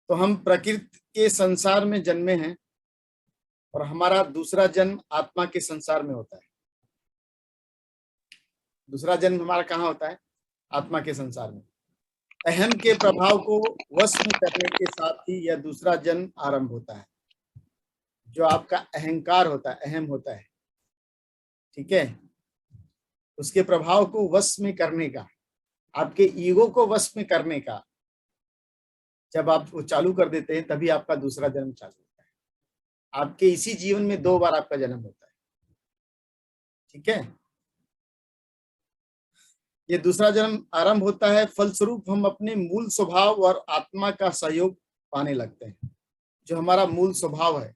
तो हम प्रकृति के संसार में जन्मे हैं और हमारा दूसरा जन्म आत्मा के संसार में होता है। दूसरा जन्म हमारा कहाँ होता है? आत्मा के संसार में। अहम के प्रभाव को वश में करने के साथ ही यह दूसरा जन्म आरंभ होता है। जो आपका अहंकार होता है, अहम होता है, ठीक है, उसके प्रभाव को वश में करने का, आपके ईगो को वश में करने का जब आप वो चालू कर देते हैं तभी आपका दूसरा जन्म चालू होता है। आपके इसी जीवन में 2 बार आपका जन्म होता है, ठीक है। ये दूसरा जन्म आरंभ होता है, फलस्वरूप हम अपने मूल स्वभाव और आत्मा का सहयोग पाने लगते हैं। जो हमारा मूल स्वभाव है,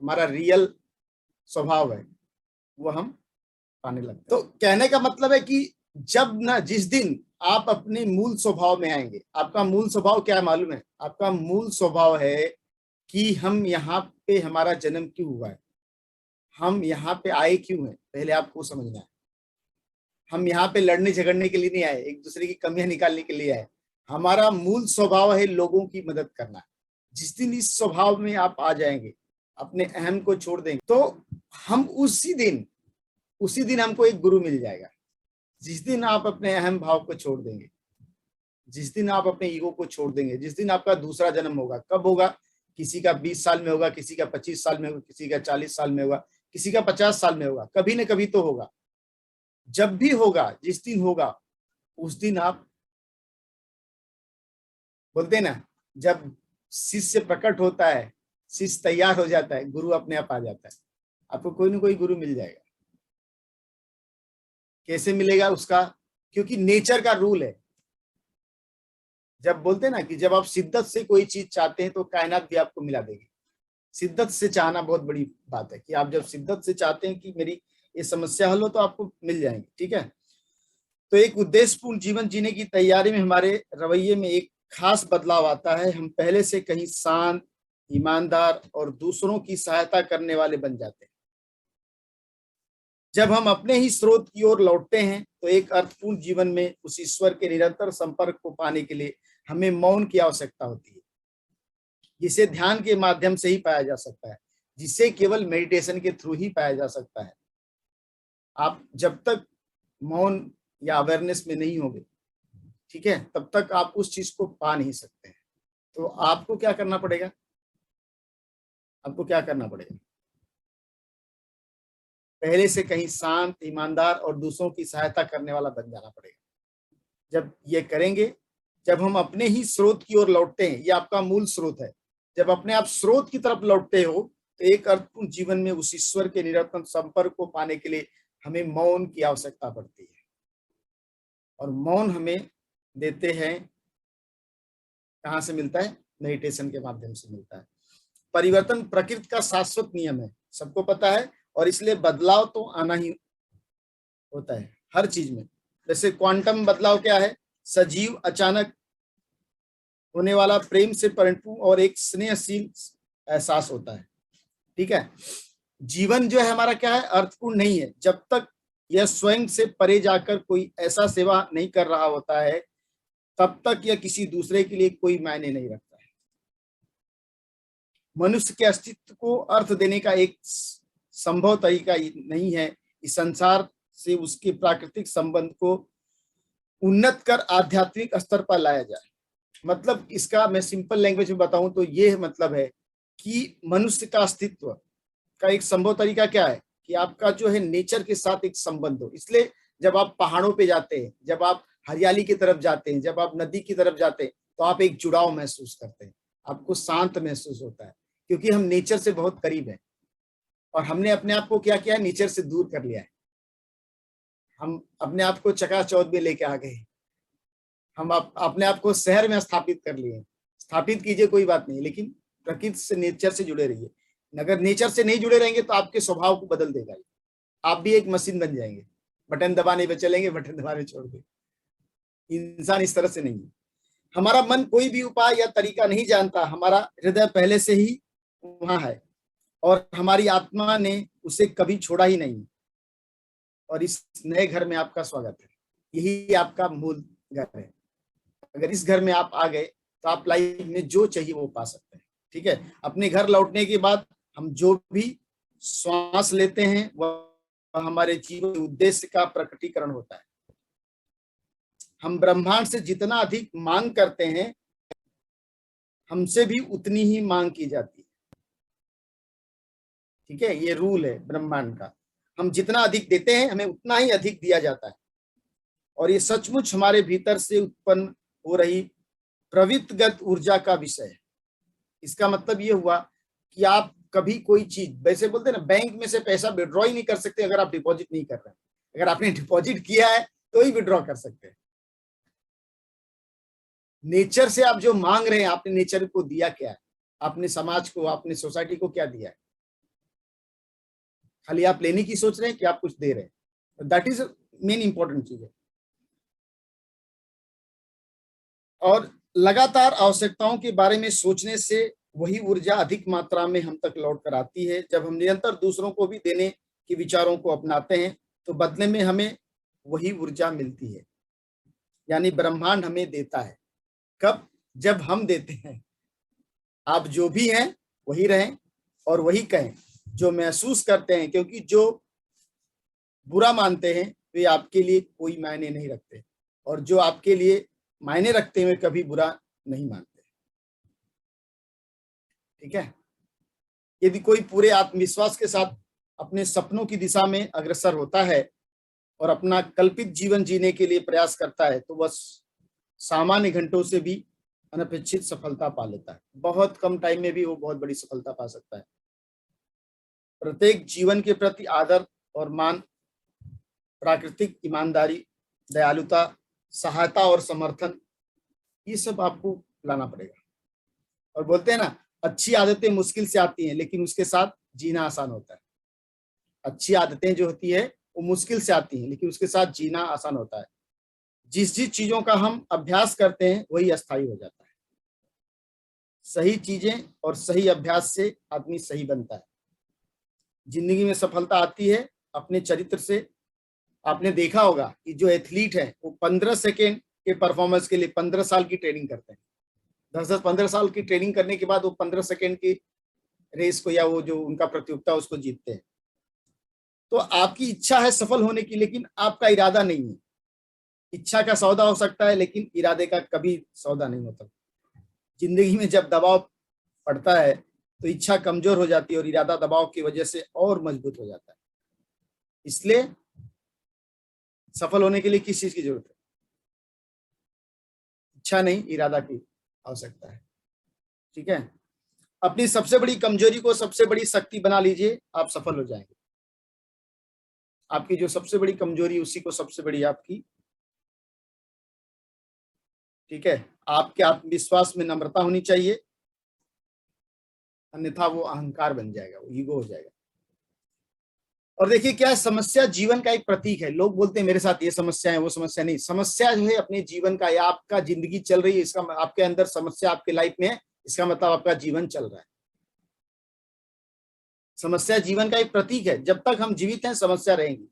हमारा रियल स्वभाव है, वो हम पाने लगते हैं। तो कहने का मतलब है कि जब ना जिस दिन आप अपने मूल स्वभाव में आएंगे, आपका मूल स्वभाव क्या है मालूम है? आपका मूल स्वभाव है कि हम यहाँ पे, हमारा जन्म क्यों हुआ है, हम यहाँ पे आए क्यों हैं, पहले आपको समझना है। हम यहाँ पे लड़ने झगड़ने के लिए नहीं आए, एक दूसरे की कमियां निकालने के लिए आए। हमारा मूल स्वभाव है लोगों की मदद करना। जिस दिन इस स्वभाव में आप आ जाएंगे, अपने अहम को छोड़ देंगे, तो हम उसी दिन हमको एक गुरु मिल जाएगा। जिस दिन आप अपने अहम भाव को छोड़ देंगे, जिस दिन आप अपने ईगो को छोड़ देंगे, जिस दिन आपका दूसरा जन्म होगा। कब होगा? किसी का 20 साल में होगा, किसी का 25 साल में होगा, किसी का 40 साल में होगा, किसी का 50 साल में होगा। कभी न कभी तो होगा। जब भी होगा, जिस दिन होगा, उस दिन आप बोलते हैं ना, जब शिष्य प्रकट होता है, शिष्य तैयार हो जाता है, गुरु अपने आप आ जाता है। आपको कोई ना कोई गुरु मिल जाएगा। कैसे मिलेगा उसका? क्योंकि नेचर का रूल है। जब बोलते हैं ना कि जब आप शिद्दत से कोई चीज चाहते हैं तो कायनात भी आपको मिला देगी। शिद्दत से चाहना बहुत बड़ी बात है कि आप जब शिद्दत से चाहते हैं कि मेरी ये समस्या हल हो, तो आपको मिल जाएंगे, ठीक है। तो एक उद्देश्यपूर्ण जीवन जीने की तैयारी में हमारे रवैये में एक खास बदलाव आता है। हम पहले से कहीं शांत, ईमानदार और दूसरों की सहायता करने वाले बन जाते हैं। जब हम अपने ही स्रोत की ओर लौटते हैं तो एक अर्थपूर्ण जीवन में उस ईश्वर के निरंतर संपर्क को पाने के लिए हमें मौन की आवश्यकता होती है, जिसे ध्यान के माध्यम से ही पाया जा सकता है, जिसे केवल मेडिटेशन के थ्रू ही पाया जा सकता है। आप जब तक मौन या अवेयरनेस में नहीं होंगे, ठीक है, तब तक आप उस चीज को पा नहीं सकते हैं। तो आपको क्या करना पड़ेगा? आपको क्या करना पड़ेगा? पहले से कहीं शांत, ईमानदार और दूसरों की सहायता करने वाला बन जाना पड़ेगा। जब ये करेंगे, जब हम अपने ही स्रोत की ओर लौटते हैं, ये आपका मूल स्रोत है, जब अपने आप स्रोत की तरफ लौटते हो तो एक अर्थपूर्ण जीवन में उस ईश्वर के निरंतर संपर्क को पाने के लिए हमें मौन की आवश्यकता पड़ती है। और मौन हमें देते हैं, कहाँ से मिलता है? मेडिटेशन के माध्यम से मिलता है। परिवर्तन प्रकृति का शाश्वत नियम है, सबको पता है, और इसलिए बदलाव तो आना ही होता है हर चीज में। जैसे क्वांटम बदलाव क्या है? सजीव अचानक होने वाला प्रेम से परिपूर्ण और एक स्नेहशील एहसास होता है, ठीक है। जीवन जो है हमारा क्या है? अर्थपूर्ण नहीं है जब तक यह स्वयं से परे जाकर कोई ऐसा सेवा नहीं कर रहा होता है। तब तक यह किसी दूसरे के लिए कोई मायने नहीं रखता है। मनुष्य के अस्तित्व को अर्थ देने का एक संभव तरीका नहीं है इस संसार से उसके प्राकृतिक संबंध को उन्नत कर आध्यात्मिक स्तर पर लाया जाए। मतलब इसका मैं सिंपल लैंग्वेज में बताऊं तो ये मतलब है कि मनुष्य का अस्तित्व का एक संभव तरीका क्या है कि आपका जो है नेचर के साथ एक संबंध हो। इसलिए जब आप पहाड़ों पे जाते हैं, जब आप हरियाली की तरफ जाते हैं, जब आप नदी की तरफ जाते हैं, तो आप एक जुड़ाव महसूस करते हैं, आपको शांत महसूस होता है, क्योंकि हम नेचर से बहुत करीब हैं। और हमने अपने आप को क्या किया है? नेचर से दूर कर लिया है। हम अपने आप को चकाचौंध में लेके आ गए। हम अपने आप को शहर में स्थापित कर लिए। स्थापित कीजिए, कोई बात नहीं, लेकिन प्रकृति से, नेचर से जुड़े रहिए। अगर नेचर से नहीं जुड़े रहेंगे तो आपके स्वभाव को बदल देगा। आप भी एक मशीन बन जाएंगे, बटन दबाने पे चलेंगे, बटन दबाने छोड़ देंगे। इंसान इस तरह से नहीं है। हमारा मन कोई भी उपाय या तरीका नहीं जानता, हमारा हृदय पहले से ही वहां है और हमारी आत्मा ने उसे कभी छोड़ा ही नहीं। और इस नए घर में आपका स्वागत है। यही आपका मूल घर है। अगर इस घर में आप आ गए तो आप लाइफ में जो चाहिए वो पा सकते हैं। ठीक है, अपने घर लौटने के बाद हम जो भी श्वास लेते हैं वह हमारे जीवन के उद्देश्य का प्रकटीकरण होता है। हम ब्रह्मांड से जितना अधिक मांग करते हैं, हमसे भी उतनी ही मांग की जाती है। ठीक है, ये रूल है ब्रह्मांड का। हम जितना अधिक देते हैं, हमें उतना ही अधिक दिया जाता है। और ये सचमुच हमारे भीतर से उत्पन्न हो रही प्रवृत्तिगत ऊर्जा का विषय है। इसका मतलब ये हुआ कि आप कभी कोई चीज, वैसे बोलते हैं ना, बैंक में से पैसा विड्रॉ ही नहीं कर सकते अगर आप डिपॉजिट नहीं कर रहे हैं। अगर आपने डिपॉजिट किया है तो ही विड्रॉ कर सकते हैं। नेचर से आप जो मांग रहे हैं, आपने नेचर को दिया क्या है? आपने समाज को, आपने सोसाइटी को क्या दिया है? खाली आप लेने की सोच रहे हैं कि आप कुछ दे रहे हैं? दैट इज मेन इंपॉर्टेंट चीज है। और लगातार आवश्यकताओं के बारे में सोचने से वही ऊर्जा अधिक मात्रा में हम तक लौट कर आती है। जब हम निरंतर दूसरों को भी देने के विचारों को अपनाते हैं तो बदले में हमें वही ऊर्जा मिलती है। यानी ब्रह्मांड हमें देता है। कब? जब हम देते हैं। आप जो भी हैं वही रहें और वही कहें जो महसूस करते हैं, क्योंकि जो बुरा मानते हैं वे आपके लिए कोई मायने नहीं रखते, और जो आपके लिए मायने रखते हुए कभी बुरा नहीं मानते। ठीक है, यदि कोई पूरे आत्मविश्वास के साथ अपने सपनों की दिशा में अग्रसर होता है और अपना कल्पित जीवन जीने के लिए प्रयास करता है तो वह सामान्य घंटों से भी अनपेक्षित सफलता पा लेता है। बहुत कम टाइम में भी वो बहुत बड़ी सफलता पा सकता है। प्रत्येक जीवन के प्रति आदर और मान, प्राकृतिक ईमानदारी, दयालुता, सहायता और समर्थन, ये सब आपको लाना पड़ेगा। और बोलते हैं ना, अच्छी आदतें मुश्किल से आती हैं लेकिन उसके साथ जीना आसान होता है। अच्छी आदतें जो होती है वो मुश्किल से आती हैं लेकिन उसके साथ जीना आसान होता है। जिस जिस चीजों का हम अभ्यास करते हैं वही अस्थायी हो जाता है। सही चीजें और सही अभ्यास से आदमी सही बनता है। जिंदगी में सफलता आती है अपने चरित्र से। आपने देखा होगा कि जो एथलीट है वो 15 सेकेंड के परफॉर्मेंस के लिए 15 साल की ट्रेनिंग करते हैं। 10-15 साल की ट्रेनिंग करने के बाद वो 15 सेकेंड की रेस को या वो जो उनका प्रतियोगिता उसको जीतते हैं। तो आपकी इच्छा है सफल होने की, लेकिन आपका इरादा नहीं है। इच्छा का सौदा हो सकता है लेकिन इरादे का कभी सौदा नहीं होता। जिंदगी में जब दबाव पड़ता है तो इच्छा कमजोर हो जाती है और इरादा दबाव की वजह से और मजबूत हो जाता है। इसलिए सफल होने के लिए किस चीज की जरूरत है? इच्छा नहीं, इरादा की आवश्यकता है। ठीक है, अपनी सबसे बड़ी कमजोरी को सबसे बड़ी शक्ति बना लीजिए, आप सफल हो जाएंगे। आपकी जो सबसे बड़ी कमजोरी उसी को सबसे बड़ी आपकी। ठीक है, आपके आत्मविश्वास में नम्रता होनी चाहिए, अन्यथा वो अहंकार बन जाएगा, वो ईगो हो जाएगा। और देखिए क्या है, समस्या जीवन का एक प्रतीक है। लोग बोलते हैं मेरे साथ ये समस्या है वो समस्या नहीं। समस्या जो है अपने जीवन का, या आपका जिंदगी चल रही है, इसका आपके अंदर समस्या आपके लाइफ में है, इसका मतलब आपका जीवन चल रहा है। समस्या जीवन का एक प्रतीक है। जब तक हम जीवित हैं समस्या रहेगी,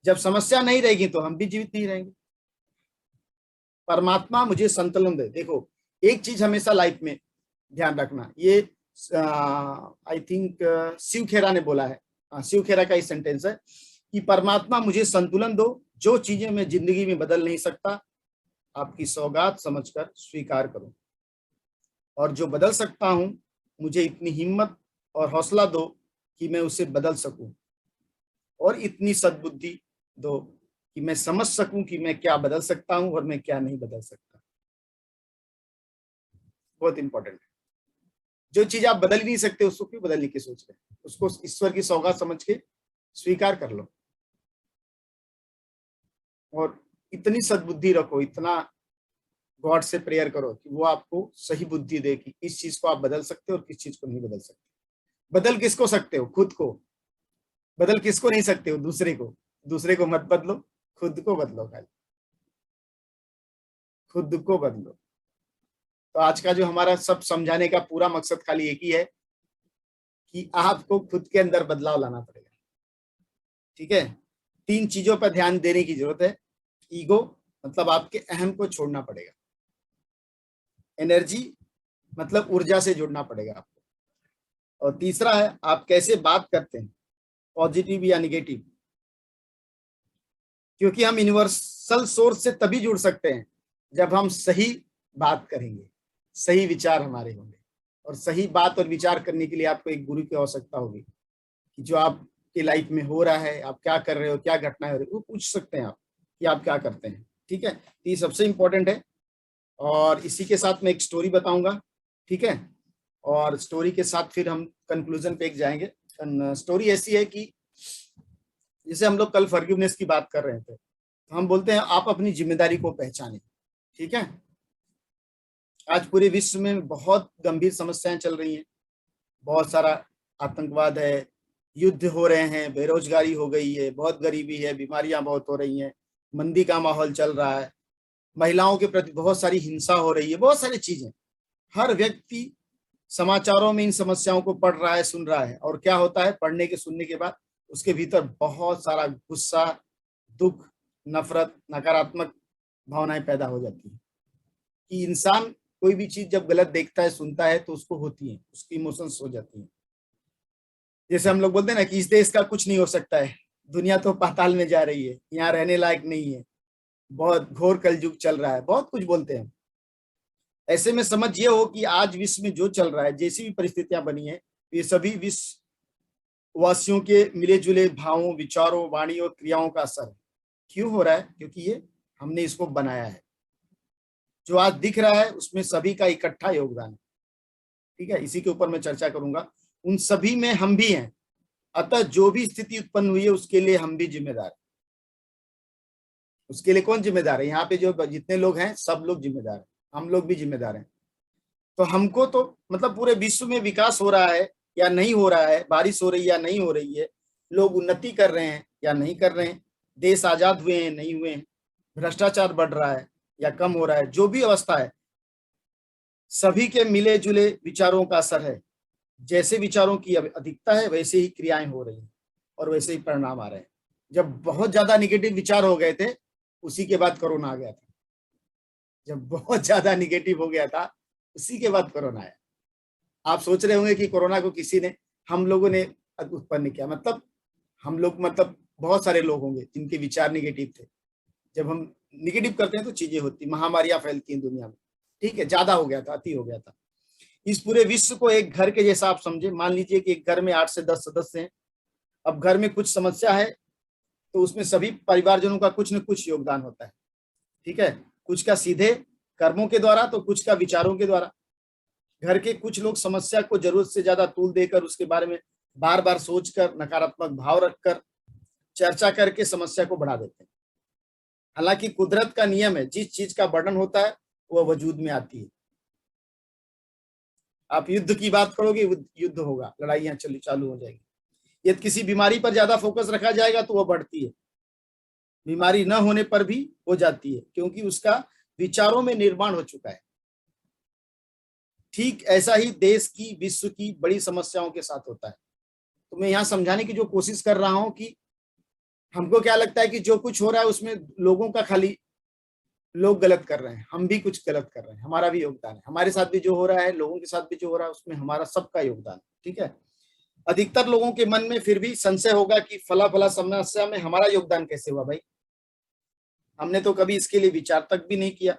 जब समस्या नहीं रहेगी तो हम भी जीवित नहीं रहेंगे। परमात्मा मुझे संतुलन दे। देखो एक चीज हमेशा लाइफ में ध्यान रखना, ये आई थिंक शिव खेरा ने बोला है, शिव खेरा का ही सेंटेंस है कि परमात्मा मुझे संतुलन दो, जो चीजें मैं जिंदगी में बदल नहीं सकता आपकी सौगात समझकर स्वीकार करूं, और जो बदल सकता हूं मुझे इतनी हिम्मत और हौसला दो कि मैं उसे बदल सकूं, और इतनी सद्बुद्धि दो कि मैं समझ सकूं कि मैं क्या बदल सकता हूं और मैं क्या नहीं बदल सकता। बहुत इंपॉर्टेंट है। जो चीज आप बदल ही नहीं सकते उसको क्यों बदलने की सोच रहे हैं? उसको ईश्वर की सौगात समझ के स्वीकार कर लो, और इतनी सद्बुद्धि रखो, इतना गॉड से प्रेयर करो कि वो आपको सही बुद्धि दे कि इस चीज को आप बदल सकते हो और किस चीज को नहीं बदल सकते। बदल किसको सकते हो? खुद को। बदल किसको नहीं सकते हो? दूसरे को। दूसरे को मत बदलो, खुद को बदलो, खाली खुद को बदलो। तो आज का जो हमारा सब समझाने का पूरा मकसद खाली एक ही है कि आपको खुद के अंदर बदलाव लाना पड़ेगा। ठीक है, 3 चीजों पर ध्यान देने की जरूरत है। ईगो मतलब आपके अहम को छोड़ना पड़ेगा। एनर्जी मतलब ऊर्जा से जुड़ना पड़ेगा आपको। और तीसरा है आप कैसे बात करते हैं, पॉजिटिव या निगेटिव, क्योंकि हम यूनिवर्सल सोर्स से तभी जुड़ सकते हैं जब हम सही बात करेंगे, सही विचार हमारे होंगे। और सही बात और विचार करने के लिए आपको एक गुरु की आवश्यकता होगी कि जो आपकी लाइफ में हो रहा है, आप क्या कर रहे हो, क्या घटनाएं हो रही है, वो पूछ सकते हैं आप कि आप क्या करते हैं। ठीक है, तो ये सबसे इंपॉर्टेंट है। और इसी के साथ मैं एक स्टोरी बताऊंगा, ठीक है, और स्टोरी के साथ फिर हम कंक्लूजन पे एक जाएंगे। स्टोरी ऐसी है कि जैसे हम लोग कल फॉरगिवनेस की बात कर रहे थे, तो हम बोलते हैं आप अपनी जिम्मेदारी को पहचानें। ठीक है, आज पूरे विश्व में बहुत गंभीर समस्याएं चल रही हैं, बहुत सारा आतंकवाद है, युद्ध हो रहे हैं, बेरोजगारी हो गई है, बहुत गरीबी है, बीमारियां बहुत हो रही हैं, मंदी का माहौल चल रहा है, महिलाओं के प्रति बहुत सारी हिंसा हो रही है, बहुत सारी चीजें। हर व्यक्ति समाचारों में इन समस्याओं को पढ़ रहा है, सुन रहा है, और क्या होता है, पढ़ने के सुनने के बाद उसके भीतर बहुत सारा गुस्सा, दुख, नफरत, नकारात्मक भावनाएं पैदा हो जाती है। कि इंसान कोई भी चीज जब गलत देखता है, सुनता है, तो उसको होती है, उसकी इमोशंस हो जाती है। जैसे हम लोग बोलते हैं ना कि इस देश का कुछ नहीं हो सकता है, दुनिया तो पाताल में जा रही है, यहाँ रहने लायक नहीं है, बहुत घोर कलयुग चल रहा है, बहुत कुछ बोलते हैं। ऐसे में समझ ये हो कि आज विश्व में जो चल रहा है, जैसी भी परिस्थितियां बनी है, ये सभी विश्व वासियों के मिले जुले भावों, विचारों, वाणी और क्रियाओं का असर है। क्यों हो रहा है? क्योंकि ये हमने इसको बनाया है। जो आज दिख रहा है उसमें सभी का इकट्ठा योगदान है। ठीक है, इसी के ऊपर मैं चर्चा करूंगा। उन सभी में हम भी हैं, अतः जो भी स्थिति उत्पन्न हुई है उसके लिए हम भी जिम्मेदार हैं। उसके लिए कौन जिम्मेदार है? यहाँ पे जो जितने लोग हैं सब लोग जिम्मेदार हैं, हम लोग भी जिम्मेदार हैं। तो हमको तो मतलब पूरे विश्व में विकास हो रहा है या नहीं हो रहा है, बारिश हो रही है या नहीं हो रही है, लोग उन्नति कर रहे हैं या नहीं कर रहे हैं, देश आजाद हुए हैं नहीं हुए हैं, भ्रष्टाचार बढ़ रहा है या कम हो रहा है, जो भी अवस्था है, सभी के मिले जुले विचारों का असर है। जैसे विचारों की अधिकता है वैसे ही क्रियाएं हो रही हैं और वैसे ही परिणाम आ रहे हैं। जब बहुत ज्यादा निगेटिव विचार हो गए थे, उसी के बाद कोरोना आ गया था। जब बहुत ज्यादा निगेटिव हो गया था, उसी के बाद कोरोना आया। आप सोच रहे होंगे कि कोरोना को किसी ने, हम लोगों ने उत्पन्न किया, मतलब हम लोग, मतलब बहुत सारे लोग होंगे जिनके विचार निगेटिव थे। जब हम निगेटिव करते हैं तो चीजें होती, महामारियां फैलती हैं दुनिया में। ठीक है, ज्यादा हो गया था, अति हो गया था। इस पूरे विश्व को एक घर के जैसा आप समझे। मान लीजिए कि एक घर में 8 से 10 सदस्य हैं। अब घर में कुछ समस्या है तो उसमें सभी परिवारजनों का कुछ न कुछ योगदान होता है। ठीक है, कुछ का सीधे कर्मों के द्वारा तो कुछ का विचारों के द्वारा। घर के कुछ लोग समस्या को जरूरत से ज्यादा तूल देकर, उसके बारे में बार बार सोचकर, नकारात्मक भाव रखकर, चर्चा करके समस्या को बढ़ा देते हैं। हालांकि कुदरत का नियम है, जिस चीज का वर्णन होता है वह वजूद में आती है। आप युद्ध की बात करोगे, युद्ध होगा, लड़ाइयां चालू हो जाएगी। यदि किसी बीमारी पर ज्यादा फोकस रखा जाएगा तो वह बढ़ती है, बीमारी न होने पर भी हो जाती है, क्योंकि उसका विचारों में निर्माण हो चुका है। ठीक ऐसा ही देश की, विश्व की बड़ी समस्याओं के साथ होता है। तो मैं यहाँ समझाने की जो कोशिश कर रहा हूं कि हमको क्या लगता है कि जो कुछ हो रहा है उसमें लोगों का, खाली लोग गलत कर रहे हैं, हम भी कुछ गलत कर रहे हैं, हमारा भी योगदान है। हमारे साथ भी जो हो रहा है, लोगों के साथ भी जो हो रहा है, उसमें हमारा सबका योगदान है। ठीक है, अधिकतर लोगों के मन में फिर भी संशय होगा कि फला फला समस्या में हमारा योगदान कैसे हुआ। भाई, हमने तो कभी इसके लिए विचार तक भी नहीं किया।